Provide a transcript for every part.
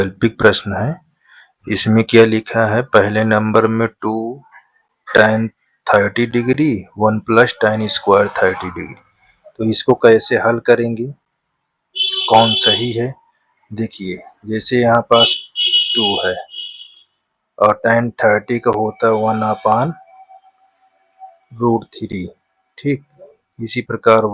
वैकल्पिक प्रश्न है। इसमें क्या लिखा है, पहले नंबर में 2 tan 30 degree 1 plus tan square 30 degree. तो इसको कैसे हल करेंगे, कौन सही है? देखिए, जैसे यहाँ पास 2 है और tan 30 का होता है 1/√3, ठीक। इसी प्रकार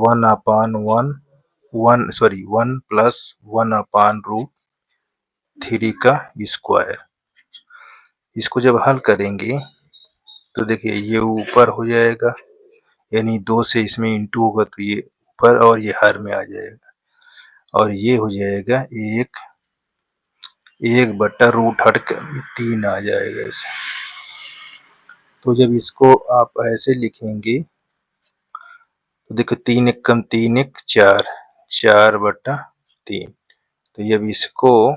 1 प्लस 1/√3 का स्क्वायर। इसको जब हल करेंगे तो देखिए ये ऊपर हो जाएगा, यानी 2 से इसमें इंटू होगा तो ये ऊपर और ये हर में आ जाएगा, और ये हो जाएगा 1/√3 आ जाएगा इसे। तो जब इसको आप ऐसे लिखेंगे तो देखो 3 एकम 3 एक 4, 4/3। तो जब इसको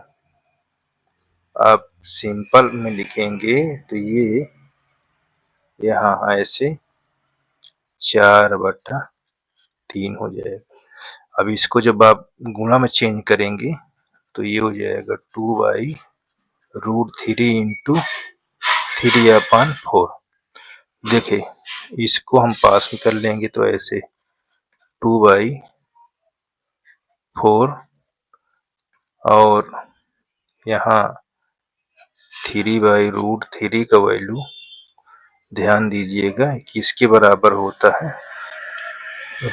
आप सिंपल में लिखेंगे तो ये यहाँ ऐसे 4/3 हो जाएगा। अब इसको जब आप गुणा में चेंज करेंगे तो ये हो जाएगा 2/√3 इंटू 3/4। देखिए इसको हम पास में कर लेंगे तो ऐसे 2/4 और यहाँ 3/√3 का वैल्यू ध्यान दीजिएगा किसके बराबर होता है,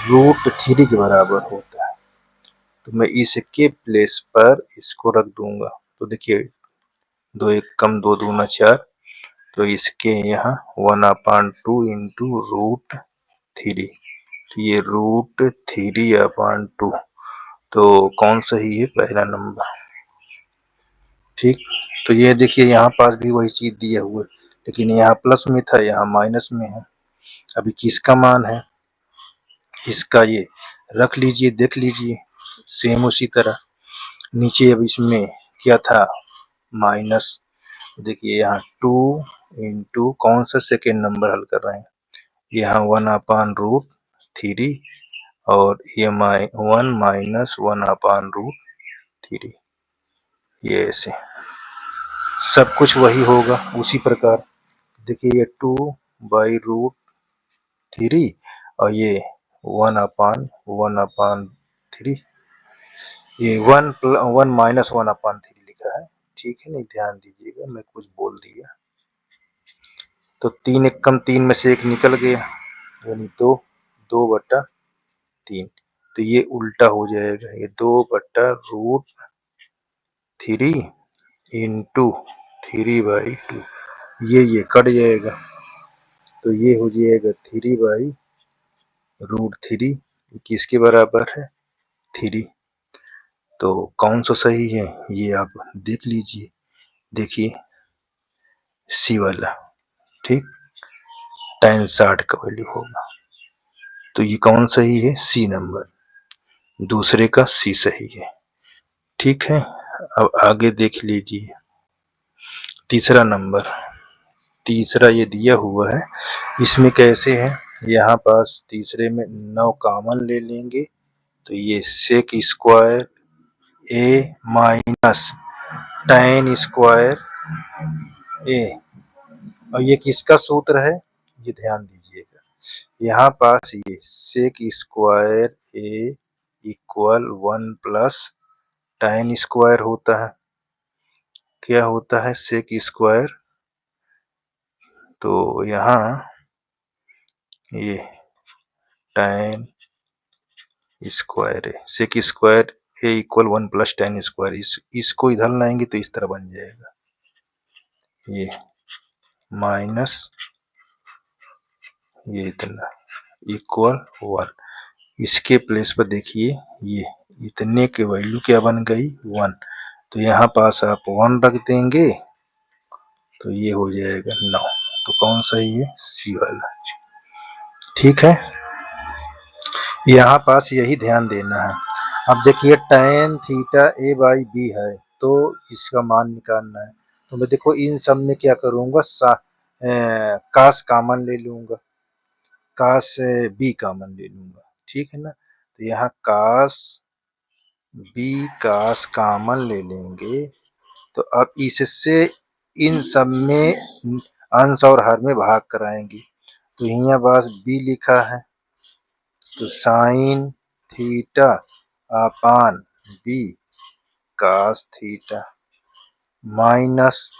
√3 के बराबर होता है। तो मैं इसके प्लेस पर इसको रख दूंगा। तो देखिए 2 एकम 2 दूना 4, तो इसके यहाँ 1/2 इंटू √3, ये √3/2। तो कौन सही है, पहला नंबर, ठीक। तो ये देखिए यहाँ पास भी वही चीज दिया हुआ है, लेकिन यहाँ प्लस में था, यहाँ माइनस में है। अभी किसका मान है, इसका ये रख लीजिए, देख लीजिए सेम उसी तरह। नीचे अब इसमें क्या था, माइनस। देखिए यहाँ 2 इंटू कौन सा सेकेंड नंबर हल कर रहे हैं, यहाँ 1/√3 और ये 1 माइनस 1/√3, ये ऐसे सब कुछ वही होगा उसी प्रकार। देखिए ये 2/√3 और ये 1/1/3, ये 1 माइनस 1/3 लिखा है, ठीक है। नहीं ध्यान दीजिएगा, मैं कुछ बोल दिया। तो 3 एकम 3 में से एक निकल गया, यानी 2/3। तो ये उल्टा हो जाएगा, ये 2/√3 इंटू 3/2, ये कट जाएगा, तो ये हो जाएगा 3/√3, किसके बराबर है, 3। तो कौन सा सही है ये आप देख लीजिए, देखिए सी वाला, ठीक, tan 60 का वैल्यू होगा। तो ये कौन सही है, सी नंबर, दूसरे का सी सही है, ठीक है। अब आगे देख लीजिए तीसरा नंबर, तीसरा ये दिया हुआ है, इसमें कैसे है, यहाँ पास तीसरे में 9 कॉमन ले लेंगे तो ये सेक स्क्वायर ए माइनस tan स्क्वायर ए, और ये किसका सूत्र है, ये ध्यान दीजिएगा, यहाँ पास ये सेक स्क्वायर ए इक्वल 1 प्लस tan स्क्वायर होता है। क्या होता है, सेक स्क्वायर, तो यहाँ ये tan स्क्वायर है, सेक स्क्वायर ए इक्वल 1 प्लस tan स्क्वायर, इसको इधर लाएंगे तो इस तरह बन जाएगा, ये माइनस ये इतना इक्वल 1। इसके प्लेस पर देखिए ये इतने के वैल्यू क्या बन गई, 1। तो यहाँ पास आप 1 रख देंगे तो ये हो जाएगा 9। तो कौन सही है, सी वाला, ठीक है। यहाँ पास यही ध्यान देना है। अब देखिए tan theta a by b है, तो इसका मान निकालना है। तो मैं देखो इन सब में क्या करूँगा, कास कॉमन ले लूँगा, कास बी कॉमन ले लूँगा, ठीक है ना। तो यहाँ कास बी कास कॉमन ले लेंगे तो अब इससे इन सब में अंश और हर में भाग कराएंगे। तो यहाँ पास बी लिखा है, तो sine theta upon B cos theta minus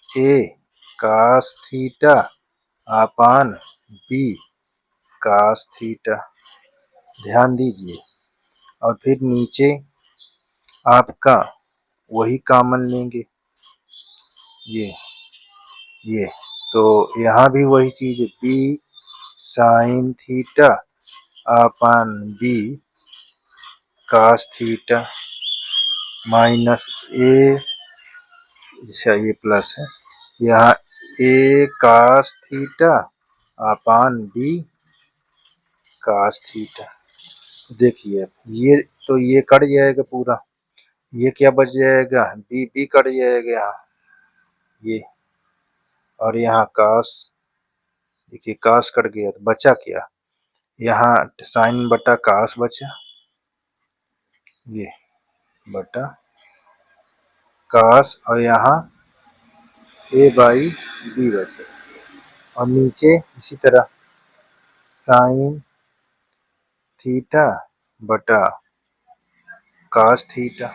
A cos theta upon B cos theta. ध्यान दीजिए। और फिर नीचे आपका वही कॉमन लेंगे, ये तो यहाँ भी वही चीज है, B sine theta upon B cos theta minus A, अच्छा ये प्लस है, यहाँ A cos theta upon B cos theta. देखिए ये तो ये कट जाएगा पूरा, ये क्या बच जाएगा, बी बी कट जाएगा यहाँ ये, और यहाँ कास, देखिए कास कट गया तो बचा क्या, यहाँ साइन बटा कास बचा, ये बटा कास, और यहाँ ए बाई बी बचा, और नीचे इसी तरह साइन थीटा बटा कास थीटा,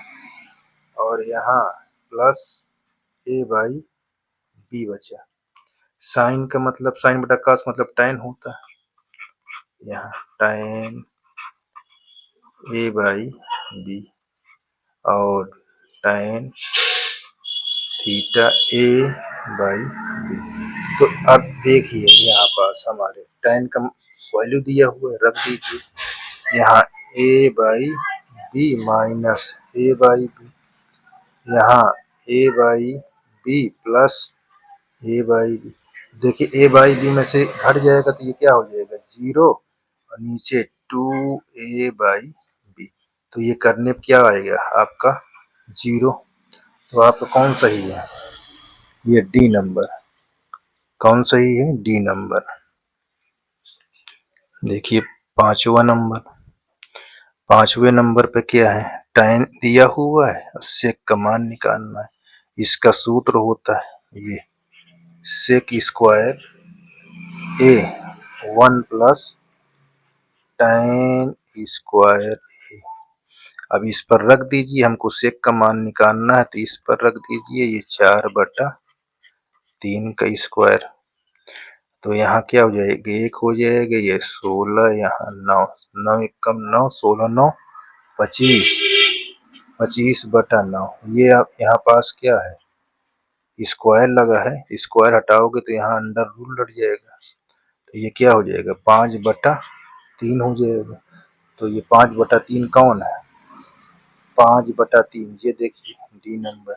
और यहाँ प्लस ए बाई बी बचा। साइन का मतलब, साइन बटा कास मतलब टैन होता है, यहाँ टैन ए बाई बी और tan theta a by b. तो अब देखिए यहाँ पास हमारे टैन का वैल्यू दिया हुआ है, रख दीजिए यहाँ A by B minus A by B, यहाँ A by B plus A by B. देखिए ए बाई बी में से घट जाएगा तो ये क्या हो जाएगा, जीरो, और नीचे टू ए बाई बी, तो ये करने पर क्या आएगा आपका जीरो। तो आपका कौन सही है, ये डी नंबर। कौन सही है, डी नंबर। देखिए पांचवें नंबर पे क्या है, टैन दिया हुआ है, सेक का मान निकालना है। इसका सूत्र होता है ये सेक स्क्वायर ए 1 प्लस टैन स्क्वायर ए। अब इस पर रख दीजिए, हमको सेक का मान निकालना है, तो इस पर रख दीजिए ये 4/3 का स्क्वायर। तो यहाँ क्या हो जाएगा, एक हो जाएगा, ये 16, यहाँ 9, 9 एक कम 9, 16 9 25, 25/9। ये आप यहाँ पास क्या है, स्क्वायर लगा है, स्क्वायर हटाओगे तो यहाँ अंडर रूल लग जाएगा, तो ये क्या हो जाएगा 5/3 हो जाएगा। तो ये 5/3 कौन है, 5/3, ये देखिए डी नंबर।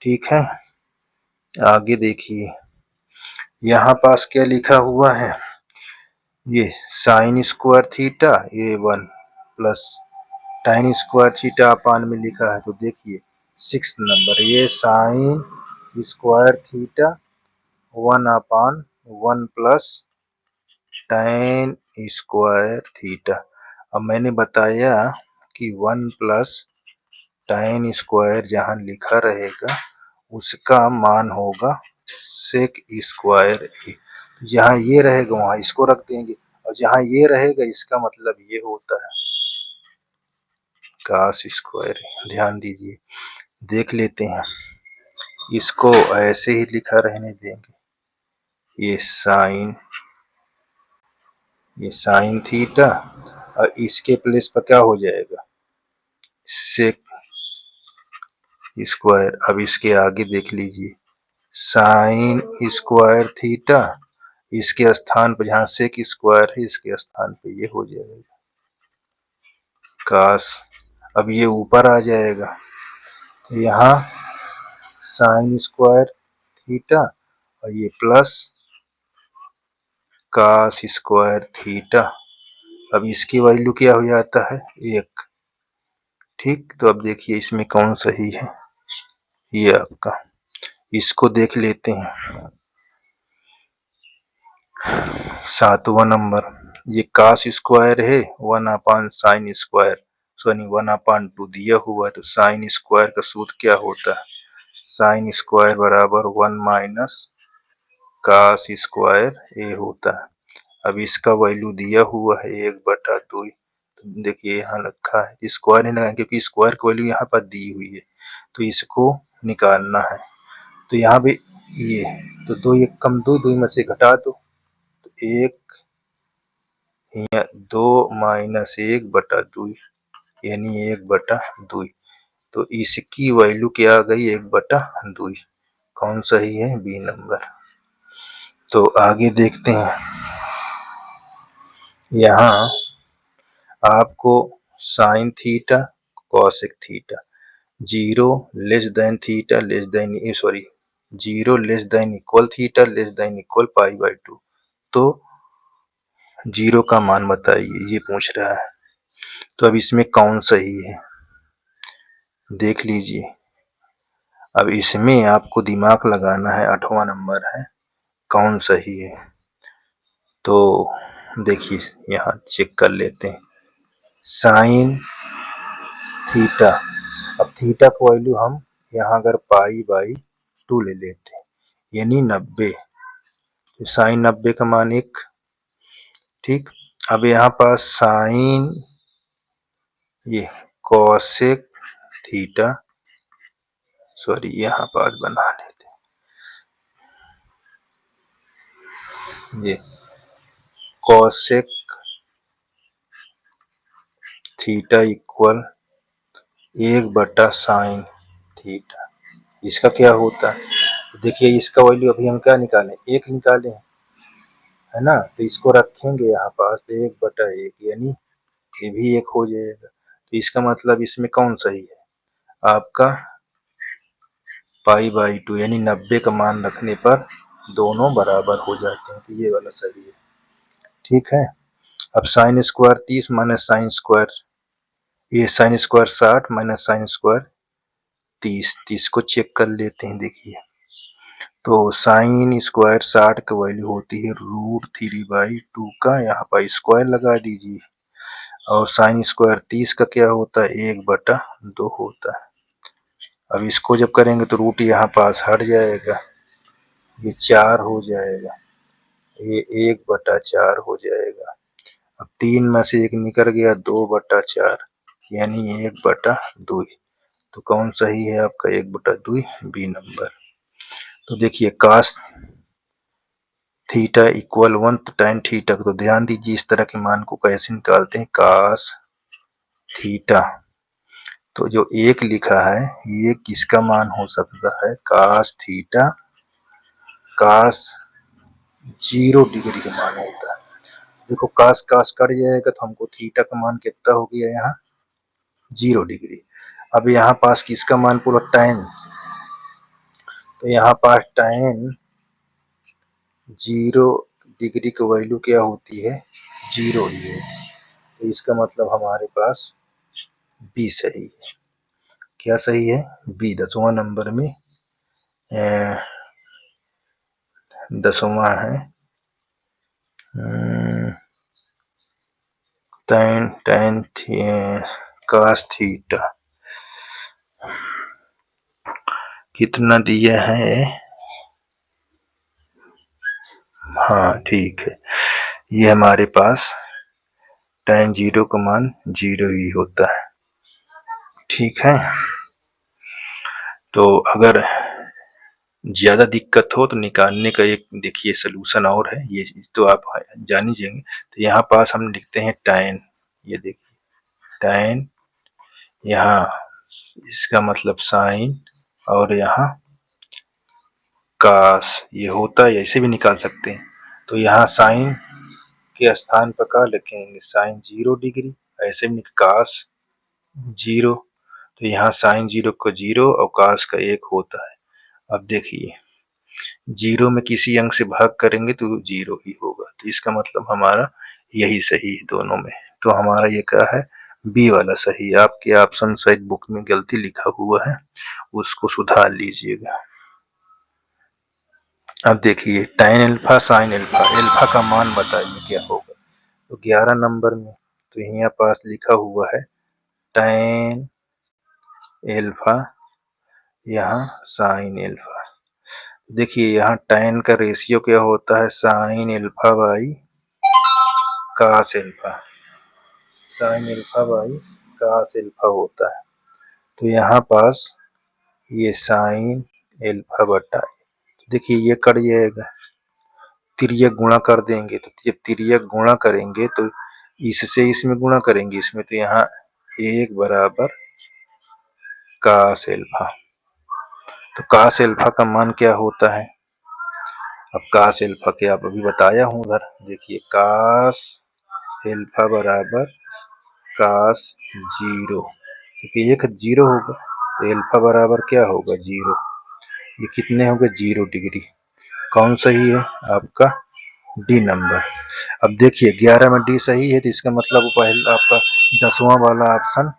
ठीक है, आगे देखिए यहाँ पास क्या लिखा हुआ है, ये साइन स्क्वायर थीटा ए 1 plus tan square theta upon में लिखा है। तो देखिए 6 नंबर, ये sine square theta 1/1 plus tan square theta. अब मैंने बताया कि 1 प्लस टैन स्क्वायर जहाँ लिखा रहेगा उसका मान होगा सेक स्क्वायर ए। जहाँ ये रहेगा वहां इसको रख देंगे, और जहाँ ये रहेगा इसका मतलब ये होता है कास स्क्वायर। ध्यान दीजिए, देख लेते हैं, इसको ऐसे ही लिखा रहने देंगे, ये साइन थीटा, और इसके प्लेस पर क्या हो जाएगा सेक स्क्वायर। अब इसके आगे देख लीजिए साइन स्क्वायर थीटा, इसके स्थान पर जहाँ सेक स्क्वायर है इसके स्थान पे ये हो जाएगा कास। अब ये ऊपर आ जाएगा, तो यहाँ साइन स्क्वायर थीटा और ये प्लस कास स्क्वायर थीटा। अब इसकी वैल्यू क्या हो जाता है 1। ठीक, तो अब देखिए इसमें कौन सही है, ये आपका, इसको देख लेते हैं। 7वां नंबर, ये कास स्क्वायर है 1/sin स्क्वायर, सॉरी 1/2 दिया हुआ है, तो साइन स्क्वायर का सूत्र क्या होता है साइन स्क्वायर बराबर 1 माइनस कास स्क्वायर ए होता है। अब इसका वैल्यू दिया हुआ है 1/2। देखिए यहाँ रखा है, स्क्वायर नहीं लगाएंगे क्योंकि स्क्वायर की वैल्यू यहाँ पर दी हुई है, तो इसको निकालना है। तो यहाँ भी ये तो 2 1 कम 2, 2 में से घटा दो, तो 1 यहाँ 2 माइनस 1/2 यानी 1/2। तो इसकी वैल्यू क्या आ गई 1/2। कौन सही है? B number. तो आगे देखते हैं। यहाँ आपको sine theta cosec theta 0 less than theta less than sorry 0 less than equal theta less than equal π/2, तो 0 का मान बताइए, ये पूछ रहा है। तो अब इसमें कौन सही है देख लीजिए। अब इसमें आपको दिमाग लगाना है, 8वां नंबर है कौन सही है। तो देखिए यहाँ चेक कर लेते हैं। साइन थीटा, अब थीटा को वैल्यू हम यहाँ अगर π/2 ले लेते हैं यानी 90, तो साइन 90 का मान 1। ठीक, अब यहाँ पास साइन ये कॉसेक थीटा, सॉरी यहाँ पास बना लेते हैं, ये कॉसेक थीटा इक्वल 1/साइन थीटा। इसका क्या होता है? तो देखिए इसका वैल्यू अभी हम क्या निकालें, 1 निकाले है ना, तो इसको रखेंगे यहाँ पास 1/1 यानी ये भी 1 हो जाएगा। तो इसका मतलब इसमें कौन सही है आपका π/2 यानी 90 का मान रखने पर दोनों बराबर हो जाते हैं, तो ये वाला सही है। ठीक है, अब sine square 30 minus sine square, ये sine square 60 minus sine square 30 को चेक कर लेते हैं। देखिए तो साइन स्क्वायर 60 की वैल्यू होती है √3/2 का, यहाँ पर स्क्वायर लगा दीजिए, और साइन स्क्वायर 30 का क्या होता है 1/2 होता है। अब इसको जब करेंगे तो रूट यहाँ पास हट जाएगा, ये 4 हो जाएगा, ये 1/4 हो जाएगा। अब 3 में से 1 निकल गया 2/4 यानी 1/2। तो कौन सही है आपका 1/2? B number. तो देखिए कास थीटा इक्वल 1 तो tan थीटा, तो ध्यान दीजिए इस तरह के मान को कैसे निकालते हैं। कास थीटा, तो जो 1 लिखा है ये किसका मान हो सकता है? कास थीटा कास 0 डिग्री का मान होता है। देखो कास कास कट जाएगा तो हमको थीटा का मान कितना हो गया यहाँ 0 डिग्री। अब यहाँ पास किसका मान पूरा tan, तो यहाँ पास tan 0 डिग्री की वैल्यू क्या होती है 0 ही है, तो इसका मतलब हमारे पास बी सही है। क्या सही है? बी 10वां नंबर में 10वां है tan कास थीटा कितना दिया है? हाँ ठीक है, ये हमारे पास tan 0 का मान 0 ही होता है। ठीक है, तो अगर ज्यादा दिक्कत हो तो निकालने का एक देखिए सलूशन और है, ये तो आप जान ही जाएंगे। तो यहाँ पास हम लिखते हैं tan, ये देखिए tan, यहाँ इसका मतलब साइन, और यहाँ कास, ये होता है, ऐसे भी निकाल सकते हैं। तो यहाँ साइन के स्थान पर क्या लिखेंगे साइन 0 डिग्री, ऐसे भी कास 0, तो यहाँ साइन 0 को 0 और कास का 1 होता है। अब देखिए 0 में किसी अंक से भाग करेंगे तो 0 ही होगा, तो इसका मतलब हमारा यही सही है दोनों में। तो हमारा ये क्या है? बी वाला सही है। आपके ऑप्शन शायद बुक में गलती लिखा हुआ है, उसको सुधार लीजिएगा। अब देखिए tan alpha sine alpha, alpha का मान बताइए क्या होगा। तो 11 नंबर में तो यहाँ पास लिखा हुआ है tan अल्फा यहाँ साइन एल्फा। देखिए यहाँ tan का रेशियो क्या होता है, sine alpha by cos alpha, sine alpha by cos alpha होता है। तो यहाँ पास ये साइन एल्फा बटा, देखिए ये कट जाएगा, तिर्यक गुणा कर देंगे, तो जब तिर्यक गुणा करेंगे तो इससे इसमें गुणा करेंगे इसमें, तो यहाँ 1 बराबर कास एल्फा। तो कास एल्फा का मान क्या होता है, अब कास एल्फा के आप अभी बताया हूं उधर, देखिए कास एल्फा बराबर कास 0, क्योंकि एक 0 होगा तो एल्फा बराबर क्या होगा 0, ये कितने हो गए 0 डिग्री। कौन सही है आपका, डी नंबर। अब देखिए 11 में डी सही है, तो इसका मतलब पहला आपका 10वां वाला ऑप्शन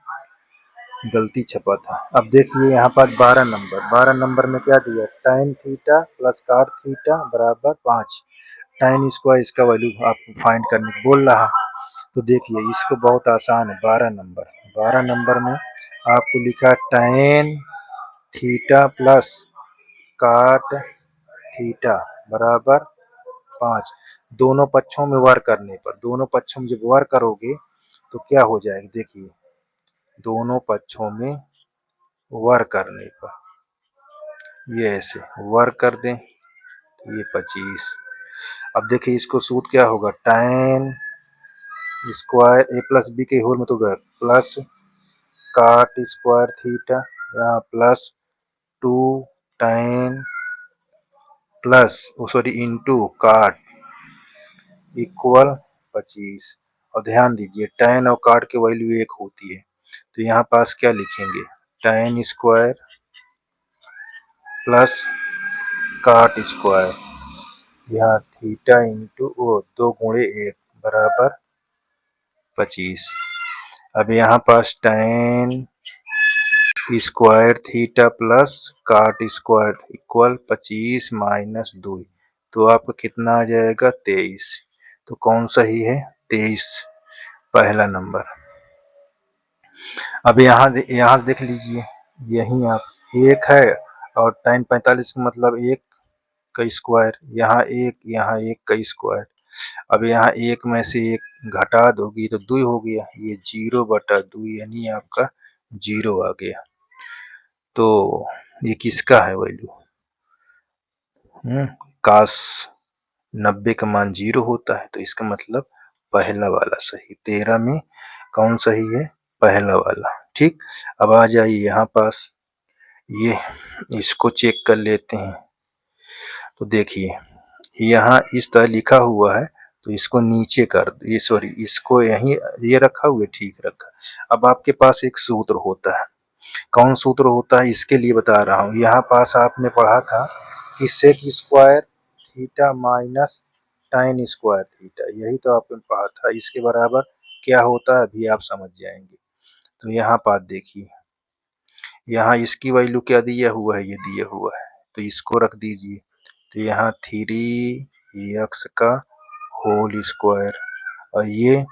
गलती छपा था। अब देखिए यहाँ पर 12 नंबर में क्या दिया, tan theta plus cot theta बराबर 5, tan स्क्वायर इसका वैल्यू आपको फाइंड करने को बोल रहा। तो देखिए इसको बहुत आसान है, 12 नंबर में आपको लिखा tan theta plus cot theta बराबर 5, दोनों पक्षों में वर्ग करने पर, दोनों पक्षों में जब वर्ग करोगे तो क्या हो जाएगा, देखिए दोनों पक्षों में वर्ग करने पर ये ऐसे वर्ग कर दें, ये 25। अब देखिए इसको सूत्र क्या होगा, tan square a plus b के होल में तो गया प्लस cot स्क्वायर थीटा, यहाँ plus 2 tan plus sorry into cot equal 25। और ध्यान दीजिए tan और cot की वैल्यू एक होती है, तो यहाँ पास क्या लिखेंगे, tan square plus cot square, यहाँ थीटा इंटू 2 गुणे 1 बराबर 25। अब यहाँ पास tan square theta plus cot square equal 25 minus 2, तो आपका कितना आ जाएगा 23। तो कौन सही है 23, पहला नंबर। अब यहाँ देख लीजिए, यही आप एक है और tan 45 का मतलब एक का स्क्वायर, यहाँ एक का स्क्वायर। अब यहाँ एक में से एक घटा दोगी तो 2 हो गया, ये 0/2 यानी आपका 0 आ गया। तो ये किसका है वैल्यू, काश 90 का मान 0 होता है, तो इसका मतलब पहला वाला सही, 13 में कौन सही है, पहला वाला। ठीक, अब आ जाइए यहाँ पास, ये इसको चेक कर लेते हैं। तो देखिए यहाँ इस तरह लिखा हुआ है, तो इसको नीचे कर, ये सॉरी इसको यहीं ये रखा हुआ है, ठीक रखा। अब आपके पास एक सूत्र होता है, कौन सूत्र होता है इसके लिए बता रहा हूँ। यहाँ पास आपने पढ़ा था कि sec square theta minus tan square theta, यही तो आपने पढ़ा था, इसके बराबर क्या होता है अभी आप समझ जाएंगे। तो यहाँ पास देखिए, यहाँ इसकी वैल्यू क्या दिया हुआ है, ये दिया हुआ है, तो इसको रख दीजिए। तो यहाँ 3x का होल स्क्वायर और ये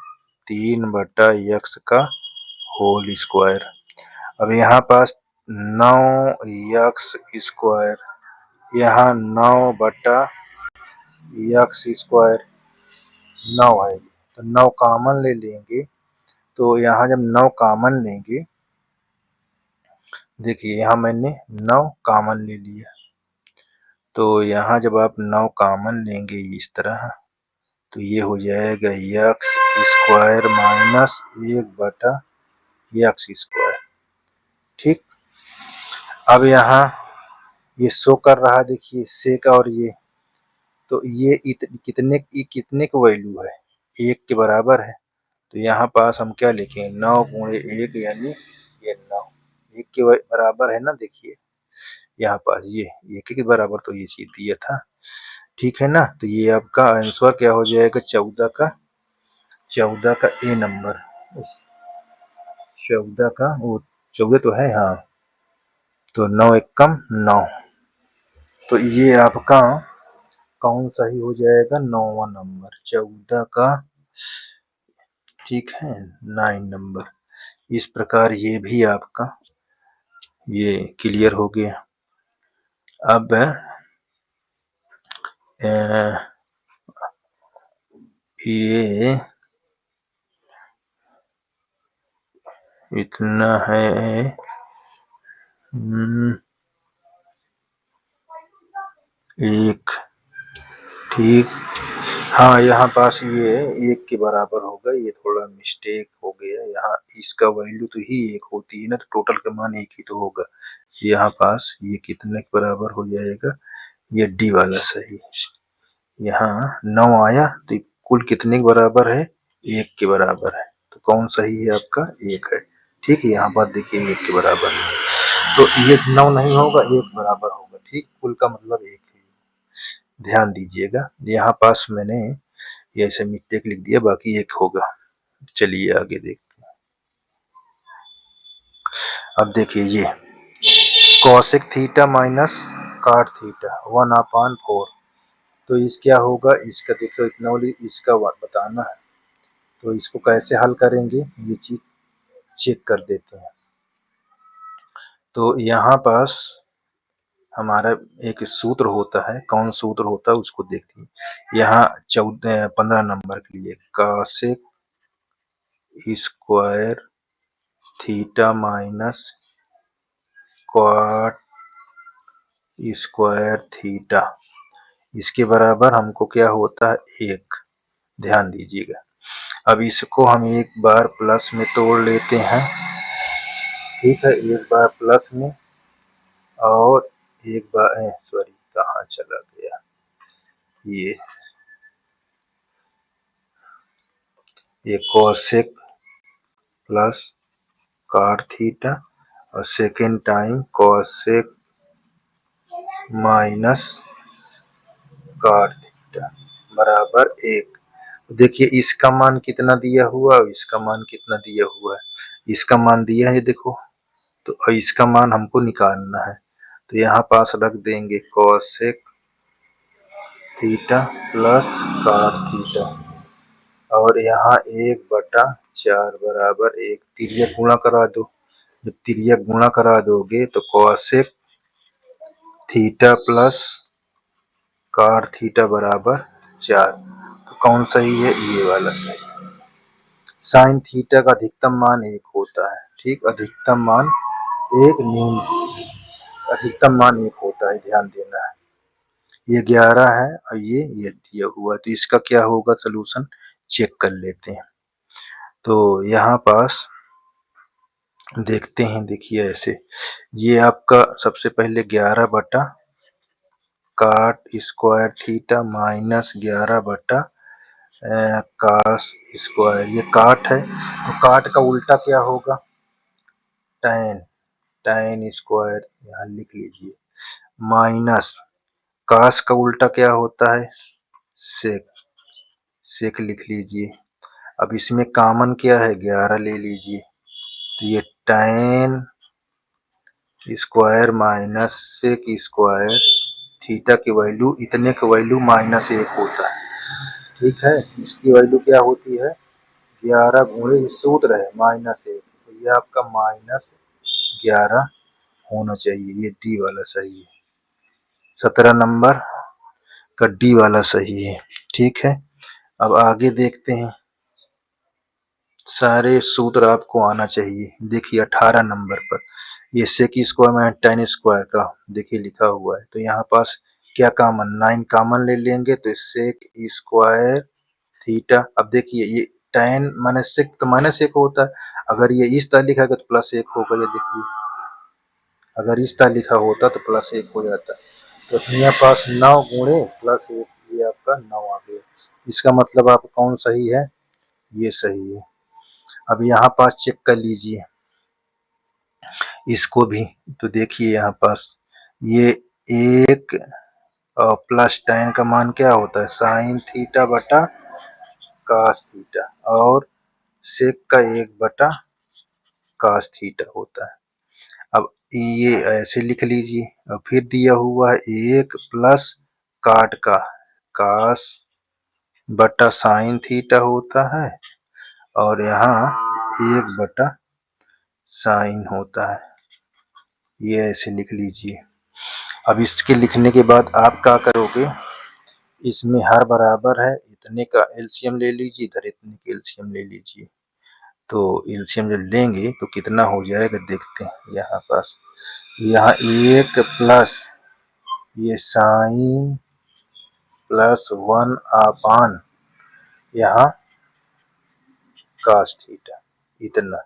3/x का होल स्क्वायर। अब यहाँ पास 9x स्क्वायर, यहाँ 9/x स्क्वायर 9 है, तो 9 कॉमन ले लेंगे। तो यहाँ जब 9 कॉमन लेंगे, देखिए यहाँ मैंने 9 कॉमन ले लिया, तो यहाँ जब आप 9 कॉमन लेंगे इस तरह, तो ये हो जाएगा x square minus 1/x square. ठीक, अब यहाँ ये शो कर रहा, देखिए सेक और ये, तो ये कितने की वैल्यू है, 1 के बराबर है। तो यहाँ पास हम क्या लिखें, 9 गुणे 1 यानी ये 9, 1 के बराबर है ना, देखिए यहाँ पास ये 1 के बराबर, तो ये चीज दिया था। ठीक है ना, तो ये आपका आंसर क्या हो जाएगा, 14 का ए नंबर, 14 का वो 14 तो है, हाँ, तो 9 एकम 9, तो ये आपका कौन सही हो जाएगा, 9वां नंबर, 14 का, ठीक है 9 नंबर। इस प्रकार ये भी आपका ये क्लियर हो गया। अब ये इतना है। एक, ठीक। हाँ, यहाँ पास ये 1 के बराबर होगा, ये थोड़ा मिस्टेक हो गया। यहाँ इसका वैल्यू तो ही 1 होती है ना, तो टोटल का मान 1 ही तो होगा। यहाँ पास ये कितने के बराबर हो जाएगा, ये डी वाला सही। यहाँ 9 आया तो कुल कितने के बराबर है, 1 के बराबर है। तो कौन सही है आपका, 1 है। ठीक है, यहाँ पर देखिए 1 के बराबर है, तो ये 9 नहीं होगा, 1 बराबर होगा। ठीक, कुल का मतलब 1 है। ध्यान दीजिएगा, यहाँ पास मैंने ये ऐसे मिस्टेक लिख दिया, बाकी 1 होगा। चलिए आगे देखते हैं। अब देखिए ये cosec theta minus cot theta 1/4, तो इस क्या होगा, इसका देखो इतना इसका बताना है। तो इसको कैसे हल करेंगे, ये चीज चेक कर देते हैं। तो यहाँ पास हमारा एक सूत्र होता है, कौन सूत्र होता है उसको देखते हैं। यहाँ 15 नंबर के लिए cosec square theta minus cot square theta, इसके बराबर हमको क्या होता है, 1। ध्यान दीजिएगा। अब इसको हम एक बार प्लस में तोड़ लेते हैं। ठीक है, एक बार प्लस में, और एक बार सॉरी कहाँ चला गया, ये कोसेक प्लस कॉट थीटा और second time cosec minus cot theta बराबर 1। देखिए इसका मान कितना दिया हुआ और इसका मान कितना दिया हुआ है। इसका मान दिया है देखो, तो इसका मान हमको निकालना है। तो यहाँ पास रख देंगे cosec theta plus cot theta, और यहाँ 1/4 बराबर 1। तिर्यक गुणा करा दो, जब तिर्यक गुणा करा दोगे तो cosec theta plus cot theta बराबर 4। तो कौन सही है, ये वाला सही। साइन थीटा का अधिकतम मान 1 होता है। ठीक, अधिकतम मान 1, अधिकतम मान 1 होता है, ध्यान देना है। ये 11 है और ये दिया हुआ, तो इसका क्या होगा, सोल्यूशन चेक कर लेते हैं। तो यहाँ पास देखते हैं, देखिए ऐसे, ये आपका सबसे पहले 11 बटा कॉट स्क्वायर थीटा माइनस 11 बटा कॉस स्क्वायर, ये काट है, तो काट का उल्टा क्या होगा, टैन, टैन स्क्वायर यहाँ लिख लीजिए, माइनस कॉस का उल्टा क्या होता है, सेक, सेक लिख लीजिए। अब इसमें कॉमन क्या है, 11 ले लीजिए, तो ये tan square minus sec square, theta की वैल्यू, इतने की वैल्यू -1 होता है। ठीक है, इसकी वैल्यू क्या होती है, 11 गुणे सूत्र है -1, तो ये आपका -11 होना चाहिए। ये डी वाला सही है, 17 नंबर का डी वाला सही है। ठीक है, अब आगे देखते हैं। सारे सूत्र आपको आना चाहिए। देखिए 18 नंबर पर ये सेक स्क्वायर में टेन स्क्वायर का देखिए लिखा हुआ है, तो यहाँ पास क्या कॉमन, 9 कॉमन ले लेंगे, तो सेक स्क्वायर थीटा। अब देखिए ये tan माइनस सेक तो -1 होता है, अगर ये इस तरह लिखा है तो +1 होगा। ये देखिए अगर इस तरह लिखा होता तो +1 हो जाता। तो यहाँ पास 9 गुणे +1, ये आपका 9 आ गया। इसका मतलब आप कौन सही है, ये सही है। अब यहाँ पास चेक कर लीजिए इसको भी, तो देखिए यहाँ पास ये 1 और प्लस tan का मान क्या होता है, साइन थीटा बटा कॉस थीटा, और सेक का 1 बटा कॉस थीटा होता है। अब ये ऐसे लिख लीजिए, और फिर दिया हुआ है 1 प्लस काट का कॉस बटा साइन थीटा होता है, और यहाँ 1 बटा साइन होता है। ये ऐसे लिख लीजिए। अब इसके लिखने के बाद आप क्या करोगे, इसमें हर बराबर है, इतने का एलसीएम ले लीजिए, इधर इतने का एलसीएम ले लीजिए। तो एलसीएम जब लेंगे तो कितना हो जाएगा देखते हैं। यहाँ पास यहाँ 1 प्लस ये साइन प्लस 1 अपान यहाँ कास थीटा, इतना।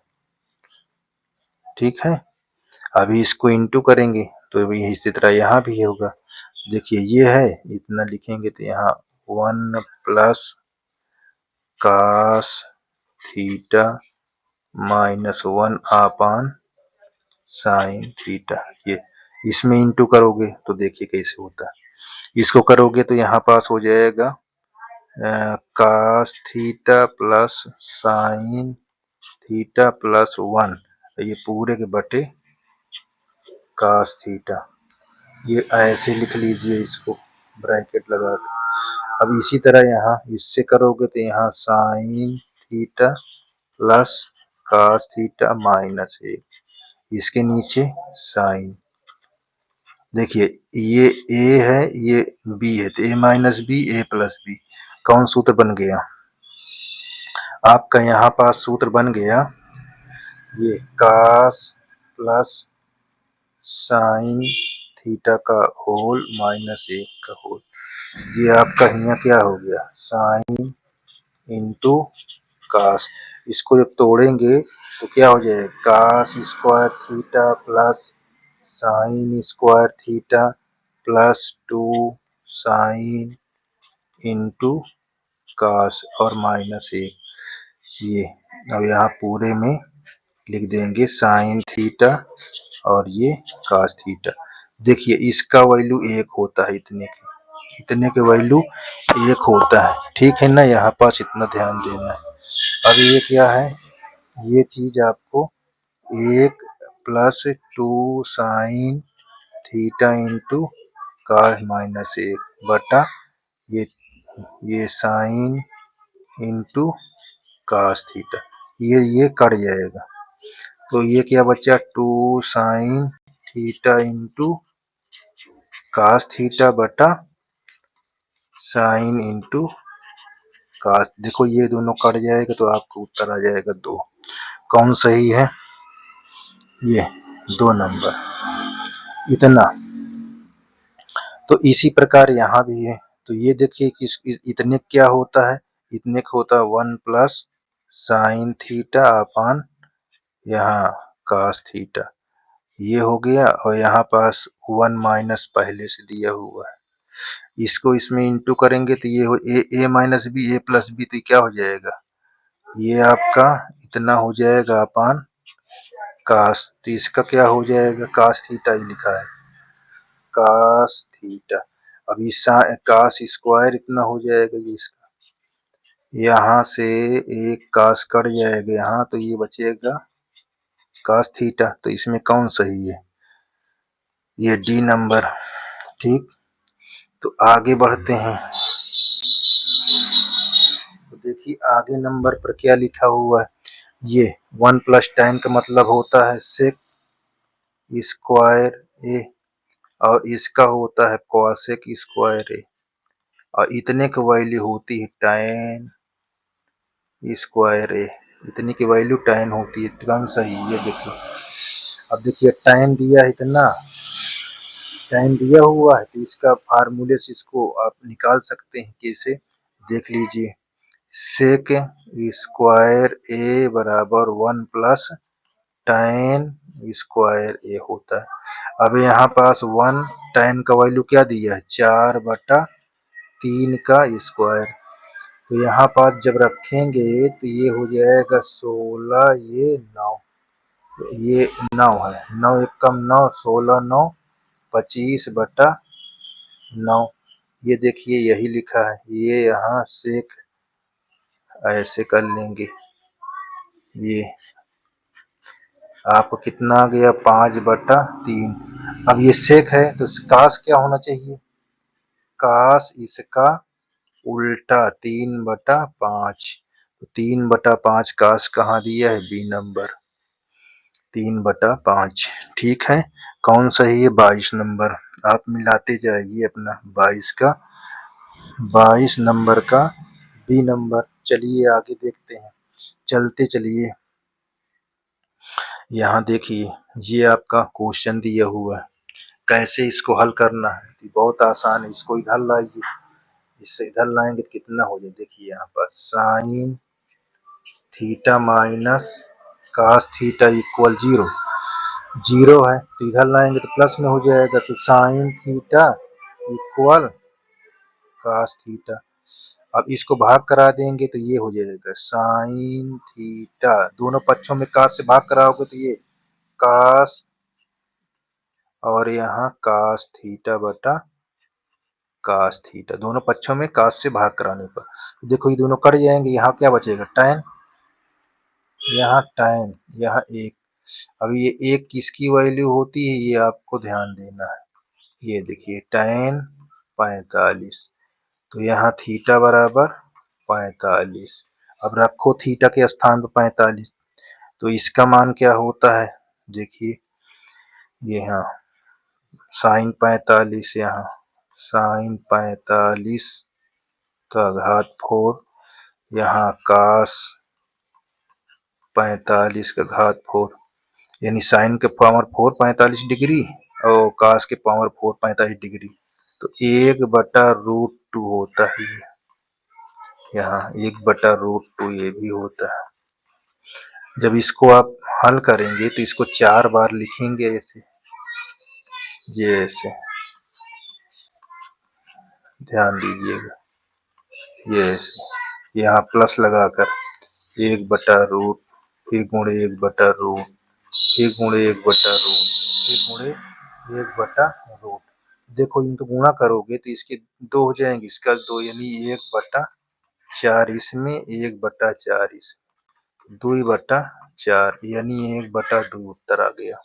ठीक है, अभी इसको इंटू करेंगे तो इसी तरह यहाँ भी होगा। देखिए ये है, इतना लिखेंगे तो यहाँ 1 plus cos theta minus 1 upon sine theta. ये इसमें इंटू करोगे तो देखिए कैसे होता है। इसको करोगे तो यहाँ पास हो जाएगा cos theta plus sine theta plus 1, ये पूरे के बटे कास थीटा। ये ऐसे लिख लीजिए इसको ब्रैकेट लगा के। अब इसी तरह यहाँ इससे करोगे तो यहाँ sine theta plus cos theta minus 1, इसके नीचे साइन। देखिए ये ए है, ये बी है, तो ए माइनस बी ए प्लस बी। कौन सूत्र बन गया आपका, यहाँ पास सूत्र बन गया ये कास प्लस साइन थीटा का होल माइनस 1 का होल। ये आपका यहाँ क्या हो गया, साइन इंटू कास। इसको जब तोड़ेंगे तो क्या हो जाएगा, cos square theta plus sine square theta plus 2 sine into cos और माइनस 1। ये अब यहाँ पूरे में लिख देंगे साइन थीटा और ये कास थीटा। देखिए इसका वैल्यू 1 होता है, इतने के वैल्यू 1 होता है। ठीक है ना, यहाँ पास इतना ध्यान देना है। अब ये क्या है, ये चीज आपको 1 plus 2 sine theta into cos minus 1 बटा ये साइन इंटू कास थीटा, ये कट जाएगा। तो ये क्या बचा, 2 sine theta into cos theta बटा साइन इंटू कास। देखो ये दोनों कट जाएगा तो आपको उत्तर आ जाएगा 2। कौन सही है, ये 2 नंबर, इतना। तो इसी प्रकार यहाँ भी है। तो ये देखिए कि इतने क्या होता है, इतने का होता है 1 प्लस साइन थीटा अपान यहाँ कास थीटा, ये हो गया। और यहाँ पास 1 माइनस पहले से दिया हुआ है, इसको इसमें इंटू करेंगे तो ये हो ए माइनस बी ए प्लस बी, तो क्या हो जाएगा, ये आपका इतना हो जाएगा अपान कास। तो इसका क्या हो जाएगा, कास थीटा ही लिखा है, कास थीटा। अब इस कास स्क्वायर इतना हो जाएगा, ये इसका यहाँ से एक कास कट जाएगा यहाँ, तो ये बचेगा कास थीटा। तो इसमें कौन सही है, ये डी नंबर। ठीक, तो आगे बढ़ते हैं। तो देखिए आगे नंबर पर क्या लिखा हुआ है, ये 1 प्लस tan का मतलब होता है सेक स्क्वायर ए, और इसका होता है कॉसेक स्क्वायर ए, और इतने की वैल्यू होती है tan स्क्वायर ए, इतने की वैल्यू tan होती है। कौन सही है, देखिए। अब देखिए tan दिया है इतना, tan दिया हुआ है, तो इसका फार्मूले से इसको आप निकाल सकते हैं। कैसे, देख लीजिए, सेक स्क्वायर ए बराबर 1 प्लस tan स्क्वायर ए होता है। अब यहाँ पास 1 tan का वैल्यू क्या दिया है, 4/3 का स्क्वायर। तो यहाँ पास जब रखेंगे तो ये हो जाएगा 16, ये 9, ये 9 है, 9 एक कम 9, 16 9 25/9। ये देखिए यही लिखा है, ये यहाँ सेक ऐसे कर लेंगे। ये आपको कितना आ गया, 5/3। अब ये सेक है तो कास क्या होना चाहिए, कास इसका उल्टा 3/5। तो 3/5 कास कहाँ दिया है, बी नंबर। 3/5। ठीक है, कौन सही है? 22 नंबर। आप मिलाते जाइए अपना 22 नंबर का बी नंबर। चलिए आगे देखते हैं, चलते चलिए। यहाँ देखिए, ये आपका क्वेश्चन दिया हुआ है, कैसे इसको हल करना है। बहुत आसान है, इसको इधर लाइए, इससे इधर लाएंगे तो कितना हो जाए। देखिए यहाँ पर sine theta minus cos theta equal 0। 0 है तो इधर लाएंगे तो प्लस में हो जाएगा, तो sine theta equal cos theta. अब इसको भाग करा देंगे तो ये हो जाएगा साइन थीटा, दोनों पक्षों में कास से भाग कराओगे तो ये कास, और यहाँ कास थीटा बटा कास थीटा, दोनों पक्षों में कास से भाग कराने पर देखो ये दोनों कट जाएंगे। यहाँ क्या बचेगा? tan, यहाँ tan, यहाँ 1। अब ये 1 किसकी वैल्यू होती है, ये आपको ध्यान देना है। ये देखिए tan 45, तो यहाँ थीटा बराबर 45। अब रखो थीटा के स्थान पर 45, तो इसका मान क्या होता है? देखिए ये यहाँ साइन 45, यहाँ साइन 45 का घात 4, यहाँ कास 45 का घात 4, यानी साइन के पावर 4 45 डिग्री और कास के पावर 4 45 डिग्री, तो 1/√2 होता है। यहाँ 1/√2 ये भी होता है। जब इसको आप हल करेंगे तो इसको 4 बार लिखेंगे ऐसे, ये ऐसे ध्यान दीजिएगा, ये ऐसे यहाँ प्लस लगाकर 1/√, फिर गुणे 1/√, फिर गुणे 1/√, फिर गुणे 1/√। देखो इनको गुणा करोगे तो इसके 2 हो जाएंगे, इसका 2 यानी 1/4, इसमें 1/4, इसमें 2/4 यानी 1/2 उत्तर आ गया।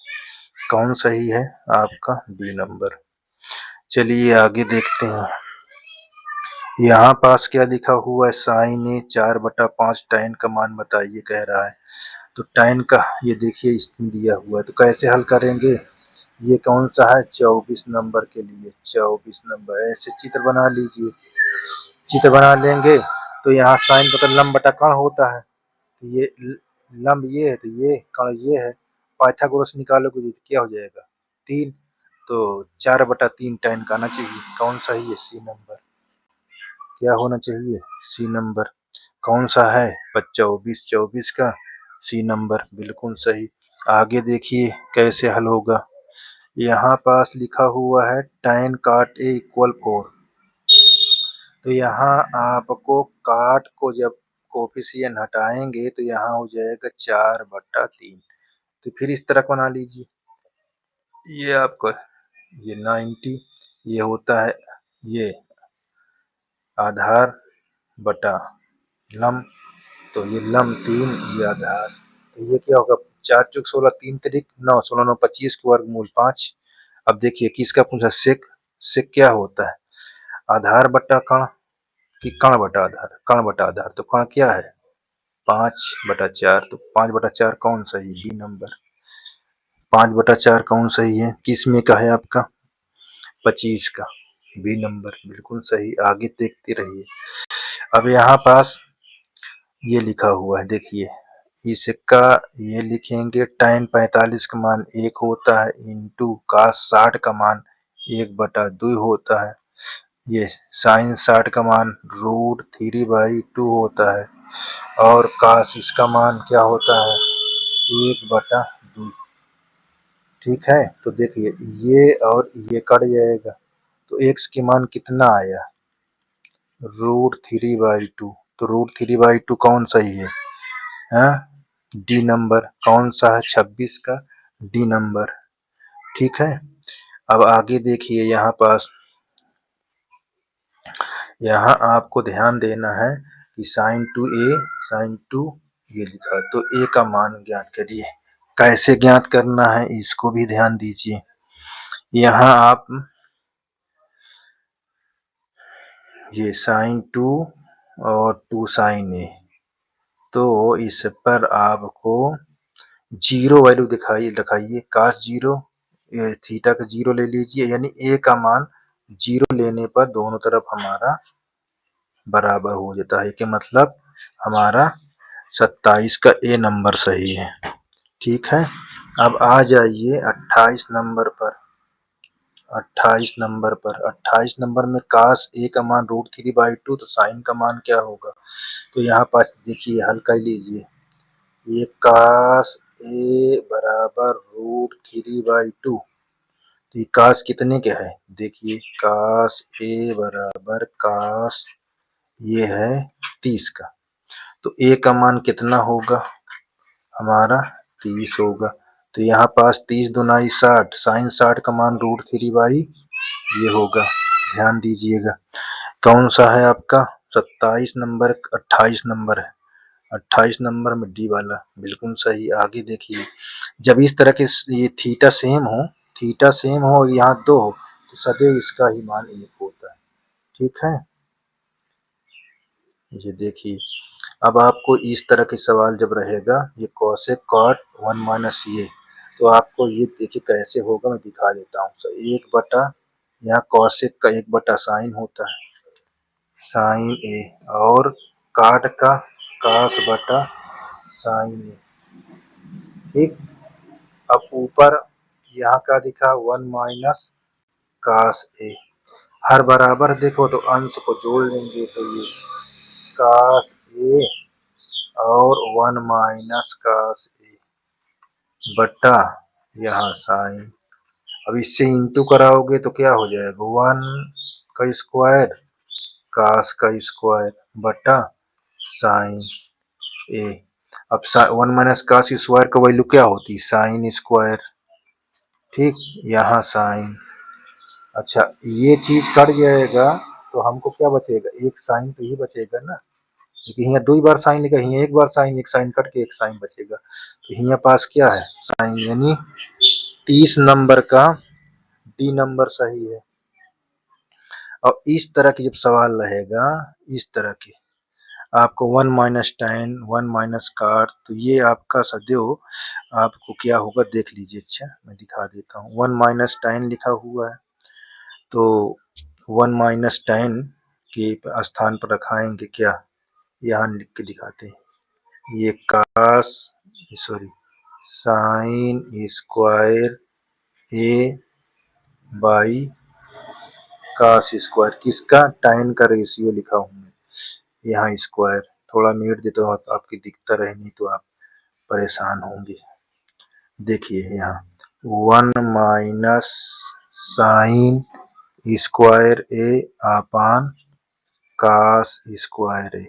कौन सही है? आपका बी नंबर। चलिए आगे देखते हैं। यहाँ पास क्या लिखा हुआ है? साइन ए 4/5 tan का मान बताइए कह रहा है। तो tan का ये देखिए इसमें दिया हुआ है, तो कैसे हल करेंगे? ये कौन सा है? 24 नंबर के लिए 24 नंबर। ऐसे चित्र बना लीजिए, चित्र बना लेंगे तो यहाँ साइन मतलब लंब बटा कर्ण होता है, तो ये लंब ये है तो ये कर्ण ये है। पाइथागोरस निकालोगे तो क्या हो जाएगा? 3, तो 4/3 tan का आना चाहिए। कौन सा ही है? C number. क्या होना चाहिए? C number. कौन सा है? 24 का सी नंबर, बिल्कुल सही। आगे देखिए कैसे हल होगा। यहाँ पास लिखा हुआ है tan cot a इक्वल 4, तो यहाँ आपको काट को जब कोफिशिएंट हटाएंगे तो यहाँ हो जाएगा 4/3, तो फिर इस तरह बना लीजिए। ये आपका ये 90 ये होता है ये आधार बटा लंब, तो ये लंब 3 ये आधार, तो ये क्या होगा? 4 चौक 16, 3 तिरिक 9, 16 9 25 के वर्गमूल 5। अब देखिए किसका पूछा? सेक। सेक क्या होता है? आधार बटा कर्ण कि कर्ण बटा आधार? कर्ण बटा आधार, तो कर्ण क्या है? 5/4, तो 5/4 कौन सही? B number. 5/4 कौन सही है? किस में का है आपका? 25 का, बी नंबर बिल्कुल सही। आगे देखते रहिए। अब यहाँ पास ये लिखा हुआ है, देखिए इसका ये लिखेंगे tan 45 का मान 1 होता है इंटू cos 60 का मान 1/2 होता है। ये sin 60 का मान √3/2 होता है, और cos इसका मान क्या होता है? 1/2। ठीक है, तो देखिए ये और ये कट जाएगा, तो x के मान कितना आया? √3/2, तो √3/2 कौन सही है? हाँ, डी नंबर। कौन सा है? 26 का डी नंबर। ठीक है, अब आगे देखिए। यहाँ पास यहाँ आपको ध्यान देना है कि sin 2 ये लिखा है, तो a का मान ज्ञात करिए। कैसे ज्ञात करना है इसको भी ध्यान दीजिए। यहाँ आप ये sin 2 और 2 sin a, तो इस पर आपको जीरो वैल्यू दिखाइए दिखाइए cos जीरो, थीटा का जीरो ले लीजिए, यानी a का मान जीरो लेने पर दोनों तरफ हमारा बराबर हो जाता है कि मतलब हमारा 27 का ए नंबर सही है। ठीक है, अब आ जाइए 28 नंबर पर। 28 नंबर पर 28 नंबर में cos a का मान √3/2, तो साइन का मान क्या होगा? तो यहाँ पास देखिए हल कर लीजिए, ये cos a बराबर √3/2, तो ये cos कितने के है? देखिए cos a बराबर cos ये है 30 का, तो a का मान कितना होगा? हमारा 30 होगा। तो यहाँ पास 30 दूना 60, साइन 60 का मान √3/ ये होगा। ध्यान दीजिएगा कौन सा है आपका 27 नंबर 28 नंबर है। 28 नंबर में डी वाला बिल्कुल सही। आगे देखिए, जब इस तरह के ये थीटा सेम हो और यहाँ 2 हो, तो सदैव इसका ही मान 1 होता है। ठीक है, ये देखिए, अब आपको इस तरह के सवाल जब रहेगा, ये कोसेक कॉट 1 माइनस ये, तो आपको ये देखिए कैसे होगा, मैं दिखा देता हूँ। सर 1 बटा यहाँ कोसेक का 1 बटा साइन होता है, साइन ए, और काट का कास बटा साइन ए। ठीक, अब ऊपर यहाँ का दिखा 1 माइनस कास ए, हर बराबर देखो तो अंश को जोड़ लेंगे, तो ये कास ए और 1 माइनस कास ए बटा यहाँ साइन। अब इससे इंटू कराओगे तो क्या हो जाएगा, 1 का स्क्वायर कास का स्क्वायर बटा साइन ए। अब 1 माइनस कास स्क्वायर का वैल्यू क्या होती है, साइन स्क्वायर। ठीक, यहाँ साइन। अच्छा, ये चीज कट जाएगा तो हमको क्या बचेगा, एक साइन तो ही बचेगा ना, क्योंकि यहाँ 2 बार साइन लिखा, यहाँ 1 बार साइन, एक साइन कट के एक साइन बचेगा, तो यहाँ पास क्या है साइन, यानी 30 नंबर का डी नंबर सही है। और इस तरह के जब सवाल रहेगा, इस तरह के आपको 1 माइनस tan 1 माइनस काट, तो ये आपका सदैव आपको क्या होगा देख लीजिए। अच्छा मैं दिखा देता हूँ, 1 माइनस tan लिखा हुआ है, तो 1 माइनस tan के स्थान पर रखाएंगे क्या, यहाँ लिख के दिखाते हैं, ये cos sorry sine square A by cos square, किसका, tan का रेशियो लिखा हूँ मैं, यहाँ स्क्वायर। थोड़ा मिनट देता हूँ तो आपकी दिखता रहे, नहीं तो आप परेशान होंगे। देखिए यहाँ 1 माइनस साइन स्क्वायर ए अपान कास स्क्वायर ए,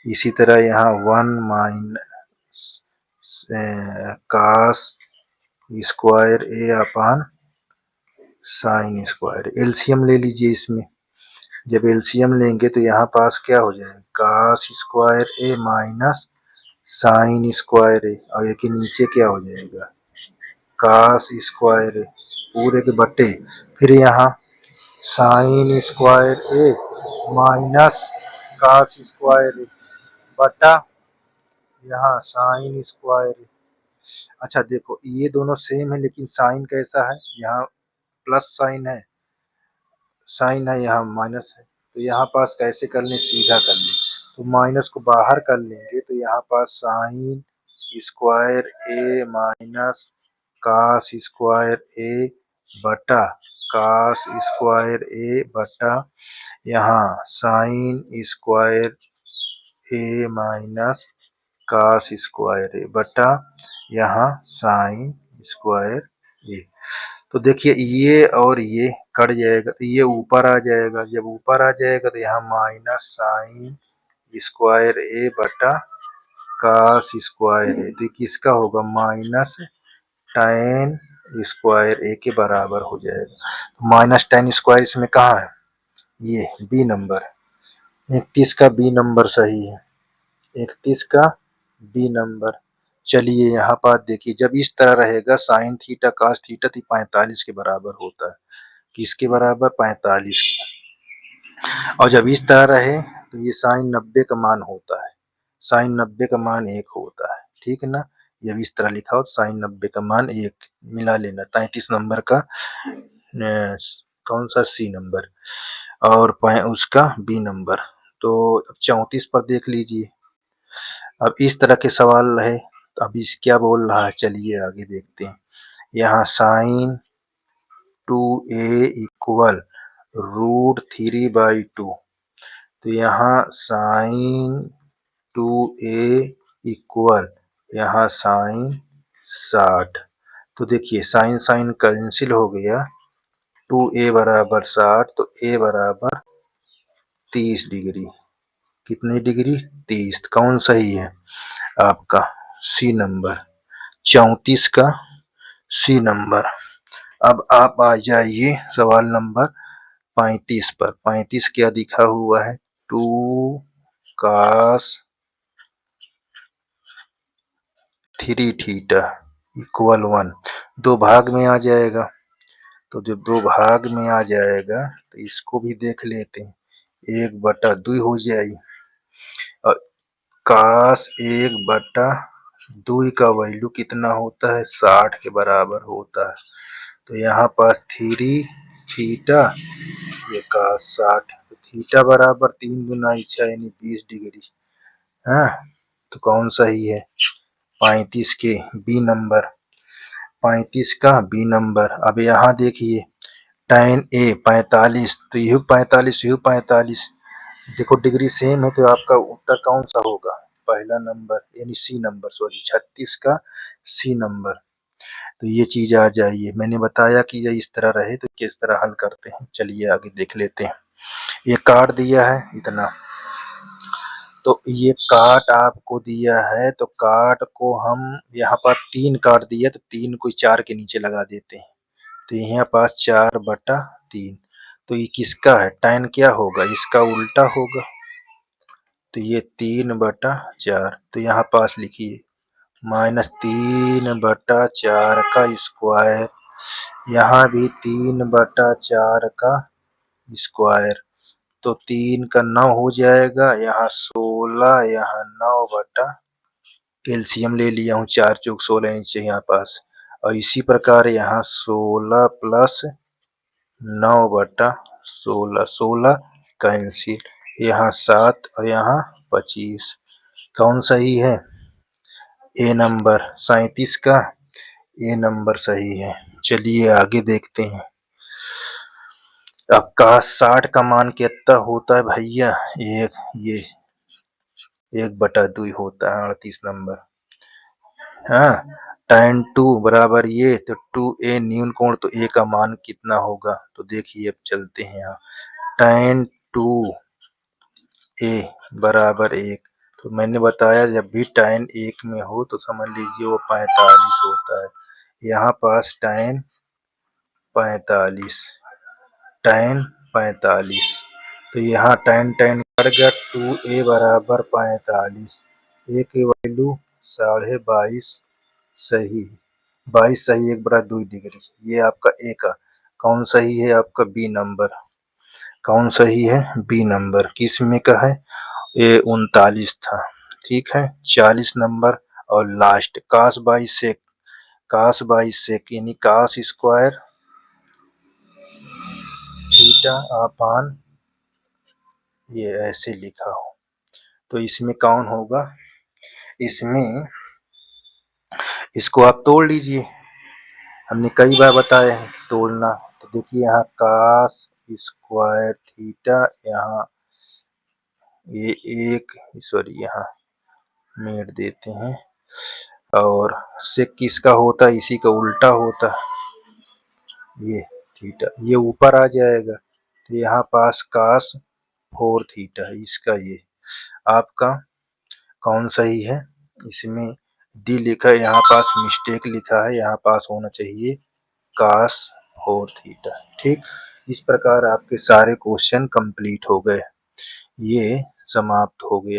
इसी तरह यहाँ 1 माइनस कास स्क्वायर ए अपान साइन स्क्वायर। एलसीएम ले लीजिए इसमें, जब एलसीएम लेंगे तो यहाँ पास क्या हो जाएगा, कास स्क्वायर ए माइनस साइन स्क्वायर ए, और एक नीचे क्या हो जाएगा कास स्क्वायर ए पूरे के बटे, फिर यहाँ साइन स्क्वायर ए माइनस कास स्क्वायर ए बटा यहाँ साइन स्क्वायर ए। अच्छा देखो ये दोनों सेम है, लेकिन साइन कैसा है, यहाँ प्लस साइन है, साइन है यहाँ माइनस है, तो यहाँ पास कैसे कर लें, सीधा कर लें, तो माइनस को बाहर कर लेंगे, तो यहाँ पास साइन स्क्वायर ए माइनस कास स्क्वायर ए बटा कास स्क्वायर ए बटा यहाँ साइन स्क्वायर ए माइनस कास स्क्वायर ए बटा यहाँ साइन स्क्वायर ए। तो देखिए ये और ये कट जाएगा, तो ये ऊपर आ जाएगा, जब ऊपर आ जाएगा तो यहाँ माइनस साइन स्क्वायर ए बटा कास स्क्वायर ए, तो किसका होगा माइनस tan स्क्वायर ए के बराबर हो जाएगा। तो माइनस tan स्क्वायर इसमें कहाँ है, ये बी नंबर, 31 का बी नंबर सही है, 31 का बी नंबर। चलिए यहाँ पर देखिए, जब इस तरह रहेगा साइन थीटा कास थीटा तो 45 के बराबर होता है, किसके बराबर 45 के, और जब इस तरह रहे तो ये साइन 90 का मान होता है, साइन 90 का मान 1 होता है। ठीक है ना, ये भी इस तरह लिखा हो साइन 90 का मान 1 मिला लेना। 33 नंबर का कौन सा सी नंबर और उसका बी नंबर। तो 34 पर देख लीजिए। अब इस तरह के सवाल है, अब इस क्या बोल रहा है, चलिए आगे देखते हैं। यहाँ साइन 2a इक्वल √3/2, तो यहाँ साइन 2a इक्वल यहाँ साइन 60। तो देखिए साइन साइन कैंसिल हो गया, 2a बराबर 60 तो a बराबर 30 डिग्री। कितनी डिग्री? 30। कौन सही है आपका? सी नंबर, 34 का सी नंबर। अब आप आ जाइए सवाल नंबर 35 पर। 35 क्या दिखा हुआ है? 2 cos 3 थीटा इक्वल 1। दो भाग में आ जाएगा, तो जब दो भाग में आ जाएगा तो इसको भी देख लेते हैं। 1/2 हो जाएगी और cos 1/2 का वैल्यू कितना होता है? 60 के बराबर होता है। तो यहाँ पास 3 थीटा, ये cos 60, तो थीटा बराबर 3 गुना 6 यानी 20 डिग्री। हाँ, तो कौन सही है? 35 के बी नंबर, 35 का बी नंबर। अब यहाँ देखिए tan A 45, तो यू 45 यू 45, देखो डिग्री सेम है, तो आपका उत्तर कौन सा होगा? पहला नंबर यानी सी नंबर, सॉरी 36 का सी नंबर। तो ये चीज आ जाइए। मैंने बताया कि ये इस तरह रहे तो किस तरह हल करते हैं। चलिए आगे देख लेते हैं। ये काट दिया है इतना, तो ये काट आपको दिया है, तो काट को हम यहाँ पर 3 काट दिया, तो 3 को 4 के नीचे लगा देते हैं, तो यहाँ पास 4/3। तो ये किसका है? tan क्या होगा? इसका उल्टा होगा, तो ये 3/4। तो यहाँ पास लिखिए -3/4 का स्क्वायर, यहाँ भी 3/4 का स्क्वायर, तो 3 का 9 हो जाएगा, यहाँ 16, यहाँ 9 एलसीएम ले लिया हूँ, 4 चौक 16 नीचे यहाँ पास। और इसी प्रकार यहाँ 16 प्लस 9/16, 16 कैंसिल, यहाँ 7 और यहाँ 25। कौन सही है? ए नंबर, 37 का ए नंबर सही है। चलिए आगे देखते हैं। अब cos 60 का मान कितना होता है भैया? ये 1/2 होता है, 38 नंबर। हाँ, tan 2 बराबर ये, तो 2a न्यून कोण, तो a का मान कितना होगा? तो देखिए अब चलते हैं यहाँ, tan 2a बराबर 1, तो मैंने बताया जब भी tan 1 में हो तो समझ लीजिए वो 45 होता है। यहाँ पास tan 45, tan 45, तो यहाँ tan कट गया, 2a बराबर 45, a की वैल्यू 22.5 सही, 22 सही, 1/2 डिग्री। ये आपका ए का। कौन सही है आपका? B number. कौन सही है? B number. किस में का है? ये 39 था, ठीक है। 40 नंबर और लास्ट cos 22 सेक, cos 22 सेक यानी cos स्क्वायर थीटा अपान ये ऐसे लिखा हो, तो इसमें कौन होगा? इसमें इसको आप तोड़ लीजिए, हमने कई बार बताया है कि तोड़ना। तो देखिए यहाँ cos स्क्वायर थीटा, यहाँ ये एक, सॉरी यहाँ मेट देते हैं, और सेक किसका होता है? इसी का उल्टा होता है, ये थीटा, ये ऊपर आ जाएगा, तो यहाँ पास cos 4 थीटा है इसका। ये आपका कौन सही है? इसमें डी लिखा है, यहाँ पास मिस्टेक लिखा है, यहाँ पास होना चाहिए cos 4 थीटा। ठीक, इस प्रकार आपके सारे क्वेश्चन कंप्लीट हो गए, ये समाप्त हो गया।